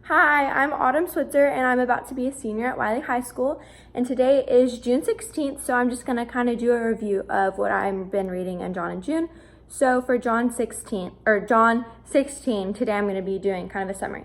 Hi, I'm Autumn Switzer, and I'm about to be a senior at Wiley High School. And today is June 16th, so I'm just going to kind of do a review of what I've been reading in John and June. So for John 16, today I'm going to be doing kind of a summary.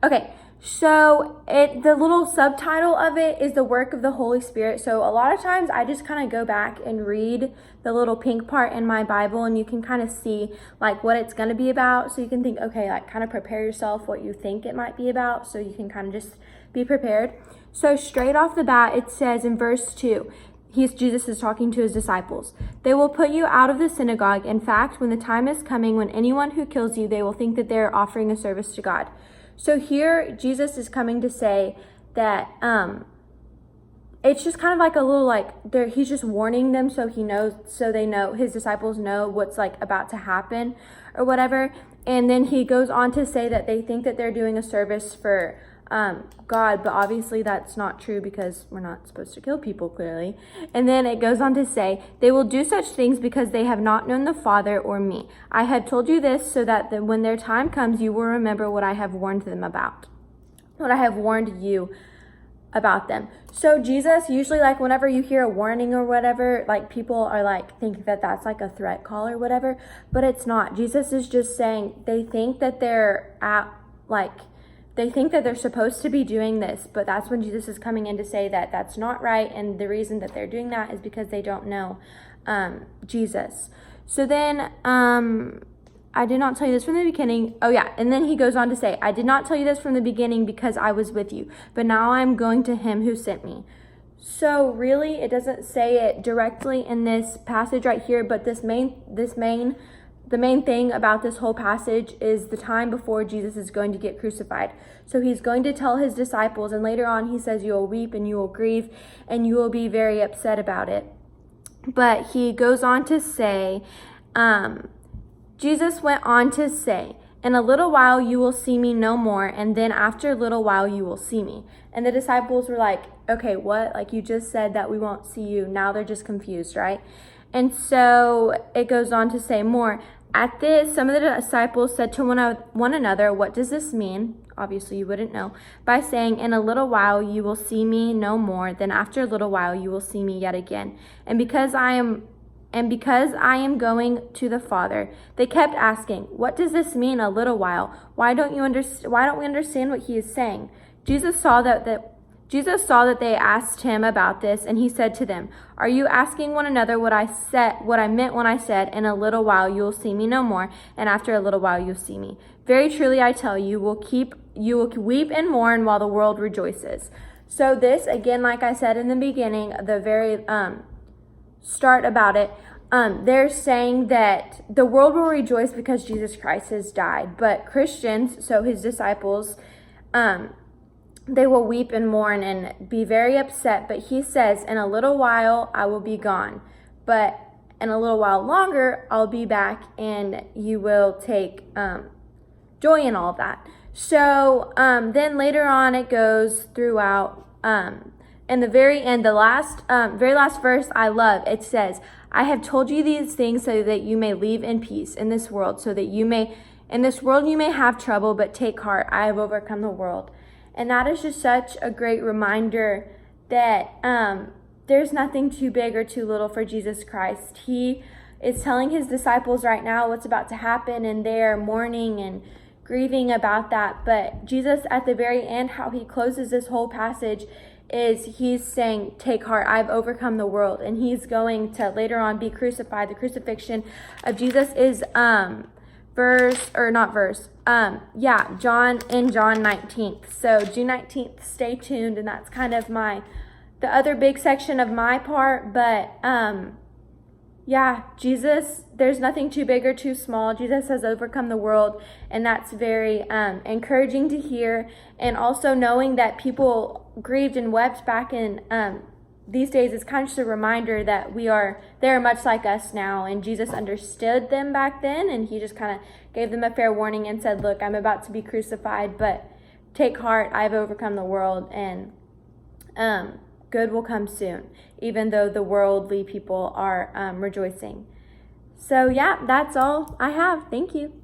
Okay, so the little subtitle of it is the work of the Holy Spirit. So a lot of times I just kind of go back and read the little pink part in my Bible, and you can kind of see like what it's going to be about. So you can think, okay, like kind of prepare yourself what you think it might be about, so you can kind of just be prepared. So straight off the bat, it says in verse 2, Jesus is talking to his disciples. They will put you out of the synagogue. In fact, when the time is coming when anyone who kills you, they will think that they're offering a service to God. So here, Jesus is coming to say that it's just kind of like a little he's just warning them so they know, his disciples know what's like about to happen or whatever. And then he goes on to say that they think that they're doing a service for God, but obviously that's not true because we're not supposed to kill people, clearly. And then it goes on to say, they will do such things because they have not known the Father or me. I have told you this so that when their time comes, you will remember what I have warned them about, what I have warned you about them. So Jesus, usually like whenever you hear a warning or whatever, like people are like think that that's like a threat call or whatever, but it's not. Jesus is just saying they think that they think that they're supposed to be doing this, but that's when Jesus is coming in to say that that's not right, and the reason that they're doing that is because they don't know Jesus. So then, I did not tell you this from the beginning. Oh yeah, and then he goes on to say, I did not tell you this from the beginning because I was with you, but now I'm going to him who sent me. So really, it doesn't say it directly in this passage right here, but the main thing about this whole passage is the time before Jesus is going to get crucified. So he's going to tell his disciples, and later on he says you will weep and you will grieve and you will be very upset about it. But he goes on to say, Jesus went on to say, in a little while you will see me no more, and then after a little while you will see me. And the disciples were like, okay, what? Like you just said that we won't see you. Now they're just confused, right? And so it goes on to say more. At this, some of the disciples said to one another, what does this mean? Obviously, you wouldn't know. By saying, in a little while you will see me no more, then after a little while you will see me yet again. And because I am going to the Father, they kept asking, what does this mean, a little while? Why don't we understand what he is saying? Jesus saw that they asked him about this, and he said to them, are you asking one another what I meant when I said, in a little while you will see me no more, and after a little while you'll see me? Very truly I tell you, you will weep and mourn while the world rejoices. So this, again, like I said in the beginning, the very start about it, they're saying that the world will rejoice because Jesus Christ has died, but Christians, so his disciples, they will weep and mourn and be very upset. But he says, in a little while I will be gone, but in a little while longer I'll be back, and you will take joy in all of that. So then later on it goes throughout, in the very end, the very last verse I love, it says, I have told you these things so that you may live in peace in this world, so that in this world you may have trouble, but take heart, I have overcome the world. And that is just such a great reminder that there's nothing too big or too little for Jesus Christ. He is telling his disciples right now what's about to happen, and they're mourning and grieving about that. But Jesus, at the very end, how he closes this whole passage is he's saying, take heart, I've overcome the world. And he's going to later on be crucified. The crucifixion of Jesus is John 19th. So June 19th, stay tuned. And that's kind of the other big section of my part. But Jesus, there's nothing too big or too small. Jesus has overcome the world, and that's very encouraging to hear. And also knowing that people grieved and wept back in these days is kind of just a reminder that they're much like us now, and Jesus understood them back then, and he just kind of gave them a fair warning and said, look, I'm about to be crucified, but take heart, I've overcome the world, and good will come soon, even though the worldly people are rejoicing. So yeah, that's all I have. Thank you.